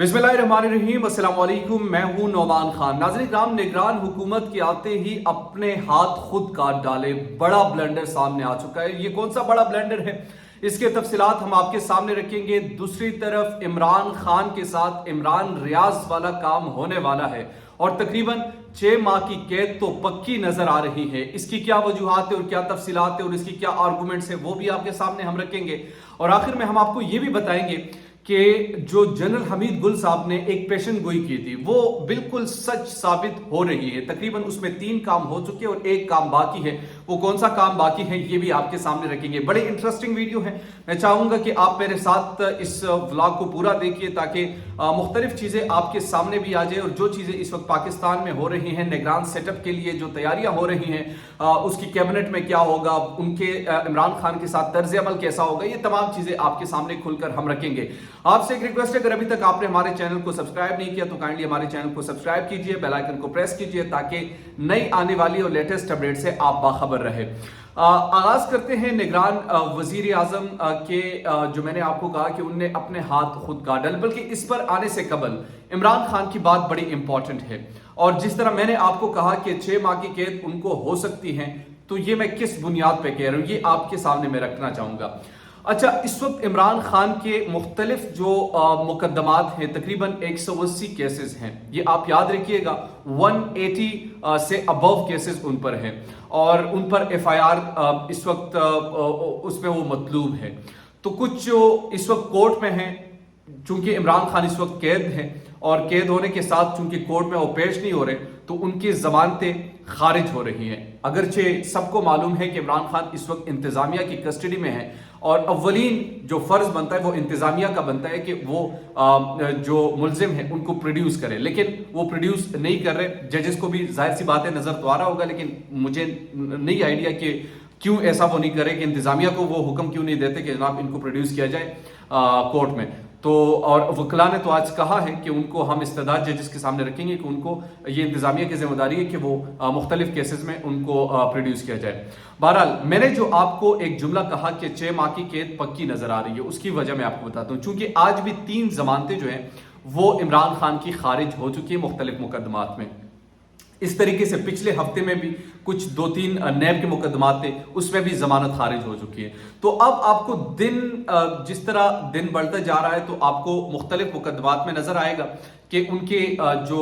बिस्मिल्लाहिर्रहमानिर्रहीम, अस्सलाम वालेकुम। मैं हूं नौमान खान। नाज़रीन किराम, निगरान हुकूमत के आते ही अपने हाथ खुद काट डाले, बड़ा ब्लंडर सामने आ चुका है। ये कौन सा बड़ा ब्लंडर है, इसके तफसीलात हम आपके सामने रखेंगे। दूसरी तरफ इमरान खान के साथ इमरान रियाज वाला काम होने वाला है और तकरीबन 6 माह की कैद तो पक्की नजर आ रही है। इसकी क्या वजूहात है और क्या तफसीलात है और इसकी क्या आर्गूमेंट्स है, वो भी आपके सामने हम रखेंगे। और आखिर में हम आपको ये भी बताएंगे कि जो जनरल हमीद गुल साहब ने एक पेशन गोई की थी वो बिल्कुल सच साबित हो रही है। तकरीबन उसमें 3 काम हो चुके और 1 काम बाकी है। वो कौन सा काम बाकी है ये भी आपके सामने रखेंगे। बड़े इंटरेस्टिंग वीडियो है। मैं चाहूंगा कि आप मेरे साथ इस व्लॉग को पूरा देखिए ताकि मुख्तलिफ चीजें आपके सामने भी आ जाए और जो चीजें इस वक्त पाकिस्तान में हो रही हैं, निगरान सेटअप के लिए जो तैयारियां हो रही हैं, उसकी कैबिनेट में क्या होगा, उनके इमरान खान के साथ तर्ज अमल कैसा होगा, ये तमाम चीजें आपके सामने खुलकर हम रखेंगे। आपसे एक रिक्वेस्ट है, अगर अभी तक आपने हमारे चैनल को सब्सक्राइब नहीं किया तो काइंडली हमारे चैनल को सब्सक्राइब कीजिए, बेल आइकन को प्रेस कीजिए ताकि नई आने वाली और लेटेस्ट अपडेट से आप बाखबर रहे। आगाज करते हैं निगरान वजीर आजम के, जो मैंने आपको कहा कि उनने अपने हाथ खुद काट डाले, बल्कि इस पर आने से कबल इमरान खान की बात बड़ी इंपॉर्टेंट है। और जिस तरह मैंने आपको कहा कि 6 माह की कैद उनको हो सकती है, तो ये मैं किस बुनियाद पे कह रहा हूं ये आपके सामने मैं रखना चाहूंगा। अच्छा, इस वक्त इमरान खान के मुख्तलिफ जो मुकदमात हैं, तकरीबन 180 केसेस हैं। ये आप याद रखिएगा, 180 से अबव केसेस उन पर हैं और उन पर FIR इस वक्त उसमें वो मतलूब है। तो कुछ जो इस वक्त कोर्ट में हैं, चूंकि इमरान खान इस वक्त कैद है और कैद होने के साथ चूंकि कोर्ट में वो पेश नहीं हो रहे तो उनकी जमानतें खारिज हो रही हैं। अगरचे सबको मालूम है कि इमरान खान इस वक्त इंतजामिया की कस्टडी में है और अव्वलीन जो फर्ज बनता है वो इंतजामिया का बनता है कि वो जो मुलजिम है उनको प्रोड्यूस करे, लेकिन वो प्रोड्यूस नहीं कर रहे। जजेस को भी जाहिर सी बात है नजर तो आ रहा होगा, लेकिन मुझे नहीं आइडिया कि क्यों ऐसा वो नहीं करे, कि इंतजामिया को वो हुक्म क्यों नहीं देते कि जनाब इनको प्रोड्यूस किया जाए कोर्ट में। तो और वकला ने तो आज कहा है कि उनको हम इस्तेदाद जजेस के सामने रखेंगे कि उनको ये इंतजामिया की जिम्मेदारी है कि वो मुख्तलिफ केसेस में उनको प्रोड्यूस किया जाए। बहरहाल, मैंने जो आपको एक जुमला कहा कि 6 माह की कैद पक्की नजर आ रही है, उसकी वजह मैं आपको बताता हूँ। चूंकि आज भी 3 जमानतें जो हैं वो इमरान खान की खारिज हो चुकी है मुख्तलिफ मुकदमात में। इस तरीके से पिछले हफ्ते में भी कुछ 2-3 नैब के मुकदमात थे, उसमें भी जमानत खारिज हो चुकी है। तो अब आपको जिस तरह दिन बढ़ता जा रहा है तो आपको मुख्तलिफ मुकदमात में नजर आएगा कि उनके जो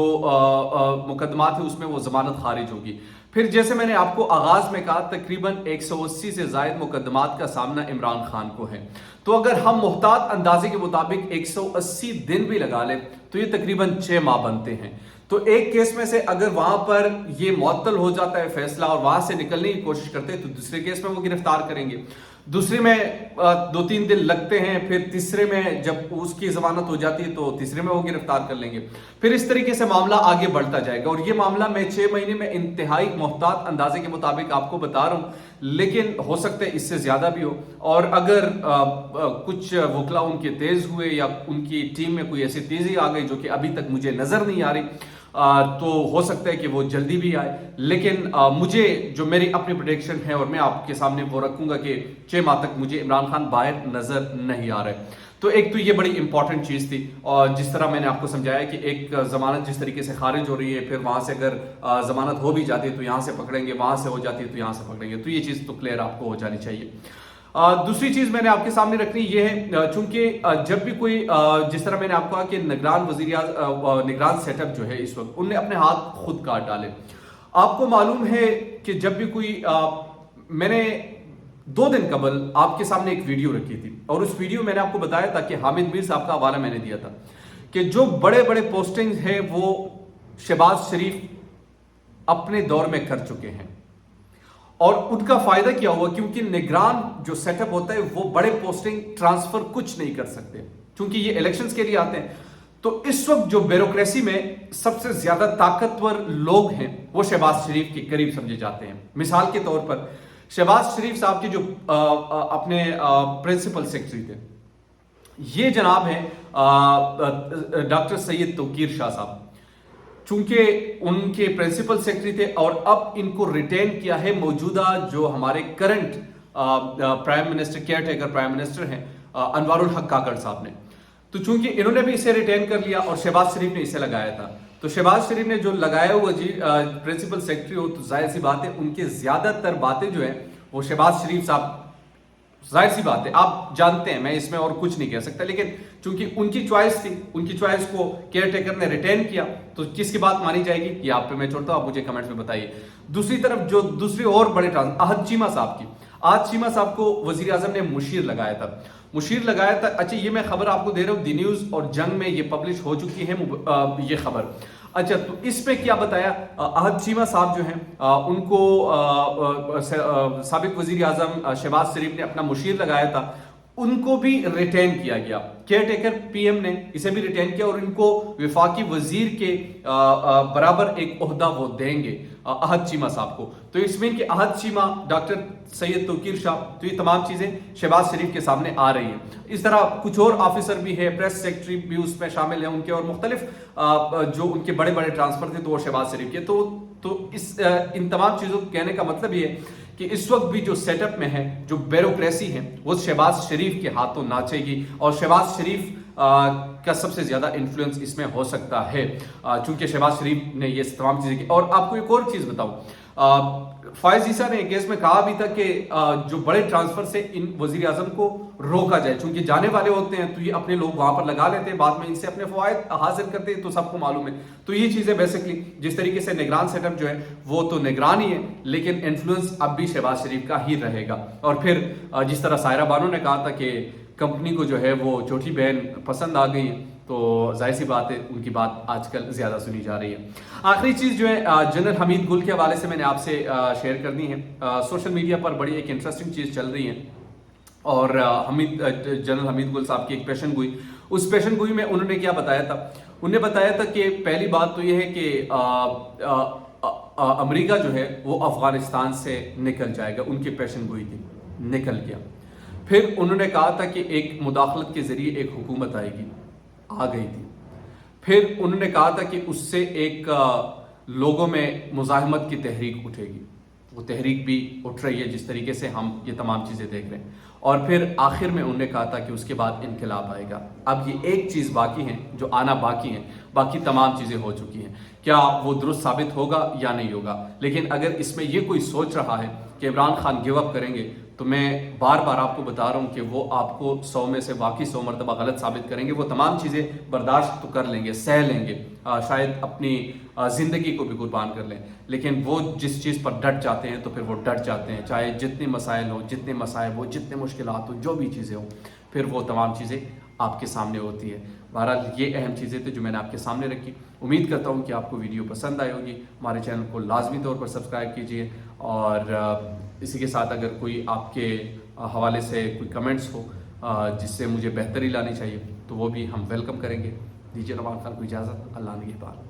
मुकदमात है उसमें वो जमानत खारिज होगी। फिर जैसे मैंने आपको आगाज में कहा, तकरीबन 180 से जायद मुकदमात का सामना इमरान खान को है। तो अगर हम मुहतात अंदाजे के मुताबिक 180 दिन भी लगा लें तो ये तकरीबन 6 माह बनते हैं। तो एक केस में से अगर वहां पर ये मुअत्तल हो जाता है फैसला और वहां से निकलने की कोशिश करते हैं तो दूसरे केस में वो गिरफ्तार करेंगे, दूसरे में 2-3 दिन लगते हैं, फिर तीसरे में जब उसकी जमानत हो जाती है तो तीसरे में वो गिरफ्तार कर लेंगे। फिर इस तरीके से मामला आगे बढ़ता जाएगा और ये मामला मैं 6 महीने में इंतहाई मुहतात अंदाजे के मुताबिक आपको बता रहा हूं, लेकिन हो सकता है इससे ज्यादा भी हो। और अगर कुछ वकला उनके तेज हुए या उनकी टीम में कोई ऐसी तेजी आ गई जो कि अभी तक मुझे नजर नहीं आ रही, तो हो सकता है कि वो जल्दी भी आए। लेकिन मुझे जो मेरी अपनी प्रेडिक्शन है और मैं आपके सामने वो रखूंगा कि 6 माह तक मुझे इमरान खान बाहर नजर नहीं आ रहे। तो एक तो ये बड़ी इंपॉर्टेंट चीज थी और जिस तरह मैंने आपको समझाया कि एक जमानत जिस तरीके से खारिज हो रही है, फिर वहां से अगर जमानत हो भी जाती है तो यहां से पकड़ेंगे, वहां से हो जाती है तो यहां से पकड़ेंगे। तो ये चीज तो क्लियर आपको हो जानी चाहिए। दूसरी चीज मैंने आपके सामने रखनी ये है, चूंकि जब भी कोई जिस तरह मैंने आपको कहा कि निगरान सेटअप जो है इस वक्त उनने अपने हाथ खुद काट डाले। आपको मालूम है कि जब भी कोई मैंने 2 दिन कबल आपके सामने एक वीडियो रखी थी और उस वीडियो मैंने आपको बताया था कि हामिद मीर साहब का हवाला मैंने दिया था कि जो बड़े बड़े पोस्टिंग है वो शहबाज शरीफ अपने दौर में कर चुके हैं और उनका फायदा क्या हुआ, क्योंकि निगरान जो सेटअप होता है वो बड़े पोस्टिंग ट्रांसफर कुछ नहीं कर सकते क्योंकि ये इलेक्शंस के लिए आते हैं। तो इस वक्त जो ब्यूरोक्रेसी में सबसे ज्यादा ताकतवर लोग हैं वो शहबाज शरीफ के करीब समझे जाते हैं। मिसाल के तौर पर शहबाज शरीफ साहब के जो अपने प्रिंसिपल सेक्रेटरी थे, ये जनाब हैं डॉक्टर सैयद तौकीर शाह साहब। चूंकि उनके प्रिंसिपल सेक्रेटरी थे और अब इनको रिटेन किया है मौजूदा जो हमारे current prime minister, care taker prime minister हैं अनवारुल हक काकड़ साहब ने। तो चूंकि इन्होंने भी इसे रिटेन कर लिया और शहबाज शरीफ ने इसे लगाया था, तो शहबाज शरीफ ने जो लगाया हुआ जी प्रिंसिपल सेक्रेटरी हो, तो जाहिर सी बात है उनके ज्यादातर बातें जो है वो शहबाज शरीफ साहब, जाहिर सी बात है आप जानते हैं, मैं इसमें और कुछ नहीं कह सकता, लेकिन चूंकि उनकी चॉइस थी, उनकी चॉइस को केयर टेकर ने रिटेन किया, तो किसकी बात मानी जाएगी ये आप पे मैं छोड़ता हूं, आप मुझे कमेंट्स में बताइए। दूसरी तरफ जो दूसरी और बड़े आहत चीमा साहब की, आहत चीमा साहब को वजीर आजम ने मुशीर लगाया था, मुशीर लगाया था। अच्छा, ये मैं खबर आपको दे रहा हूँ, दी न्यूज और जंग में ये पब्लिश हो चुकी है ये खबर। अच्छा, तो इसमें क्या बताया, आहत चीमा साहब जो हैं उनको साबिक वजीर आजम शहबाज शरीफ ने अपना मुशीर लगाया था, उनको भी रिटेन किया गया, केयर टेकर पीएम ने इसे भी रिटेन किया और इनको विफाकी वजीर के बराबर एक ओहदा वो देंगे आहत चीमा साहब को। तो इसमें कि आहत चीमा, डॉक्टर सैयद तौकीर शाह, तो ये तमाम चीजें शहबाज शरीफ के सामने आ रही हैं। इस तरह कुछ और ऑफिसर भी है, प्रेस सेक्रेटरी भी उसमें शामिल है उनके, और मुख्तलिफ जो उनके बड़े बड़े ट्रांसफर थे तो वो शहबाज शरीफ के। तो इन तमाम चीजों को कहने का मतलब ये है कि इस वक्त भी जो सेटअप में है, जो ब्यूरोक्रेसी है, वो शहबाज शरीफ के हाथों नाचेगी और शहबाज शरीफ का सबसे ज्यादा इन्फ्लुएंस इसमें हो सकता है, चूंकि शहबाज शरीफ ने ये तमाम चीजें की। और आपको एक और चीज बताऊं, फायज ईसा ने एक केस में कहा भी था कि जो बड़े ट्रांसफर से इन वजीर आजम को रोका जाए, चूंकि जाने वाले होते हैं तो ये अपने लोग वहां पर लगा लेते हैं, बाद में इनसे अपने फवायद हासिल करते हैं, तो सबको मालूम है। तो ये चीजें बेसिकली जिस तरीके से निगरान सेटअप जो है वो तो निगरान ही है, लेकिन इन्फ्लुएंस अब भी शहबाज शरीफ का ही रहेगा। और फिर जिस तरह सायरा बानो ने कहा था कि कंपनी को जो है वो छोटी बहन पसंद आ गई, तो जाहिर सी बात है उनकी बात आजकल ज्यादा सुनी जा रही है। आखिरी चीज जो है जनरल हमीद गुल के हवाले से मैंने आपसे शेयर करनी है। सोशल मीडिया पर बड़ी एक इंटरेस्टिंग चीज चल रही है और जनरल हमीद गुल साहब की एक पेशन गोई, उस पेशन गोई में उन्होंने क्या बताया था, उन्होंने बताया था कि पहली बात तो यह है कि अमेरिका जो है वो अफगानिस्तान से निकल जाएगा, उनकी पेशन गोई थी, निकल गया। फिर उन्होंने कहा था कि एक मुदाखलत के जरिए एक हुकूमत आएगी, आ गई थी। फिर उन्होंने कहा था कि उससे एक लोगों में मुजाहिमत की तहरीक उठेगी, वो तहरीक भी उठ रही है जिस तरीके से हम ये तमाम चीज़ें देख रहे हैं। और फिर आखिर में उन्होंने कहा था कि उसके बाद इनकलाब आएगा। अब ये एक चीज़ बाकी है जो आना बाकी है, बाकी तमाम चीज़ें हो चुकी हैं। क्या वो दुरुस्त साबित होगा या नहीं होगा, लेकिन अगर इसमें ये कोई सोच रहा है कि इमरान खान गिव अप करेंगे, तो मैं बार बार आपको बता रहा हूँ कि वो आपको 100 में से वाकई 100 मरतबा गलत साबित करेंगे। वो तमाम चीज़ें बर्दाश्त तो कर लेंगे, सह लेंगे, शायद अपनी ज़िंदगी को भी कुर्बान कर लें, लेकिन वो जिस चीज़ पर डट जाते हैं तो फिर वो डट जाते हैं, चाहे जितने मसाइल हो, जितने मसाइब हो, जितने मुश्किलात हो, जो भी चीज़ें हो, फिर वो तमाम चीज़ें आपके सामने होती है। बहरहाल ये अहम चीज़ें थी जो मैंने आपके सामने रखी। उम्मीद करता हूँ कि आपको वीडियो पसंद आई होगी। हमारे चैनल को लाजमी तौर पर सब्सक्राइब कीजिए और इसी के साथ अगर कोई आपके हवाले से कोई कमेंट्स हो जिससे मुझे बेहतरी लानी चाहिए तो वो भी हम वेलकम करेंगे। दीजिए रमान खान को इजाज़त। अल्लाह निगहबान।